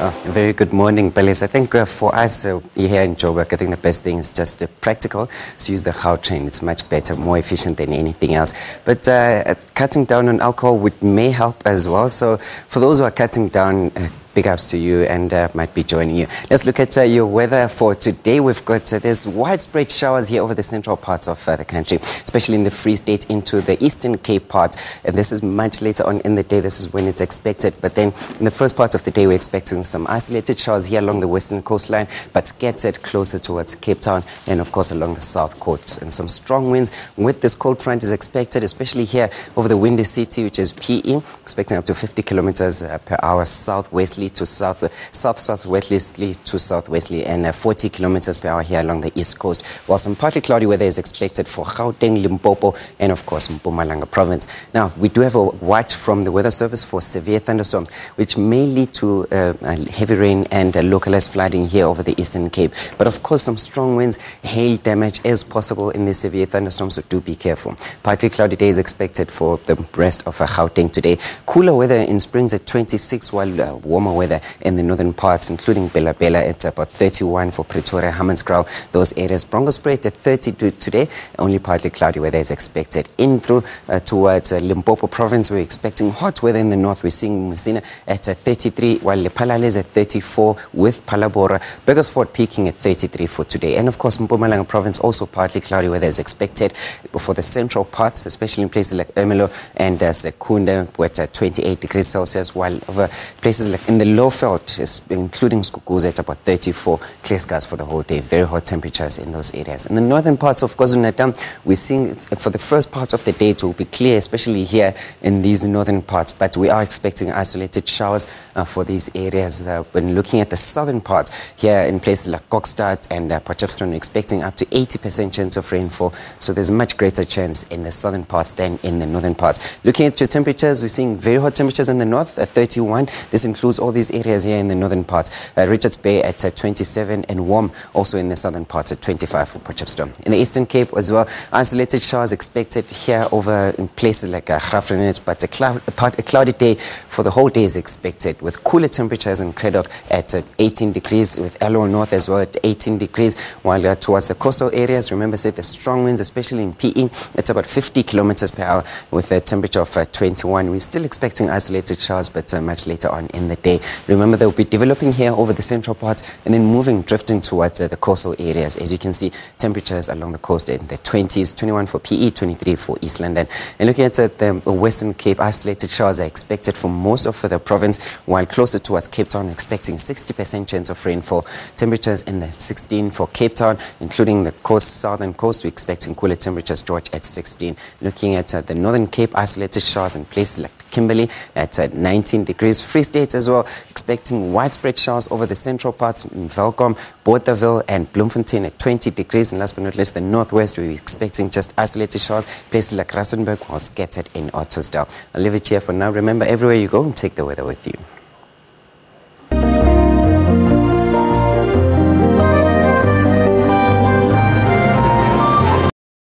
A very good morning, Belis. I think for us here in Joburg, I think the best thing is just practical. So use the Gautrain. It's much better, more efficient than anything else. But cutting down on alcohol may help as well. So for those who are cutting down, big ups to you and might be joining you. Let's look at your weather for today. We've got there's widespread showers here over the central parts of the country, especially in the Free State into the Eastern Cape part. And this is much later on in the day. This is when it's expected. But then in the first part of the day, we're expecting some isolated showers here along the western coastline, but scattered closer towards Cape Town and, of course, along the south coast. And some strong winds with this cold front is expected, especially here over the windy city, which is PE, expecting up to 50 kilometers per hour southwesterly to southwestly to southwesterly, and 40 kilometers per hour here along the east coast, while some partly cloudy weather is expected for Gauteng, Limpopo, and of course Mpumalanga province. Now, we do have a watch from the weather service for severe thunderstorms, which may lead to heavy rain and localized flooding here over the Eastern Cape. But of course, some strong winds, hail damage is possible in the severe thunderstorms, so do be careful. Partly cloudy day is expected for the rest of Gauteng today. Cooler weather in Springs at 26, while warmer weather in the northern parts, including Bela Bela at about 31 for Pretoria, Hammanskraal, those areas. Bronkhorstspruit at 32 today. Only partly cloudy weather is expected. In through towards Limpopo province, we're expecting hot weather in the north. We're seeing Messina at 33, while Lephalale is at 34 with Palabora. Burgersfort peaking at 33 for today. And of course, Mpumalanga province, also partly cloudy weather is expected for the central parts, especially in places like Ermelo and Secunda, at 28 degrees Celsius, while over places like in the Lowveld, including Skukuza, at about 34, clear skies for the whole day. Very hot temperatures in those areas. In the northern parts of KwaZulu-Natal, we're seeing for the first part of the day it will be clear, especially here in these northern parts, but we are expecting isolated showers for these areas. When looking at the southern parts, here in places like Kokstad and Potchefstroom, we're expecting up to 80% chance of rainfall, so there's a much greater chance in the southern parts than in the northern parts. Looking at your temperatures, we're seeing very hot temperatures in the north at 31. This includes all these areas here in the northern parts. Richards Bay at 27, and warm also in the southern parts at 25 for Potchefstroom. In the Eastern Cape as well, isolated showers expected here over in places like Graaff-Reinet, but a cloudy day for the whole day is expected, with cooler temperatures in Kredok at 18 degrees, with Elo North as well at 18 degrees, while towards the coastal areas, remember, the strong winds, especially in PE, it's about 50 kilometers per hour with a temperature of 21. We're still expecting isolated showers, but much later on in the day. Remember, they'll be developing here over the central parts and then drifting towards the coastal areas. As you can see, temperatures along the coast in the 20s, 21 for PE, 23 for East London. And looking at the Western Cape, isolated showers are expected for most of the province, while closer towards Cape Town, expecting 60% chance of rainfall. Temperatures in the 16 for Cape Town, including the southern coast, we're expecting cooler temperatures, George, at 16. Looking at the Northern Cape, isolated showers in places like Kimberley at 19 degrees. Free State as well, expecting widespread showers over the central parts in Welkom, Bothaville and Bloemfontein at 20 degrees. And last but not least, the northwest, we're expecting just isolated showers, places like Rustenburg, while scattered in Ottosdal. I'll leave it here for now. Remember, everywhere you go, take the weather with you.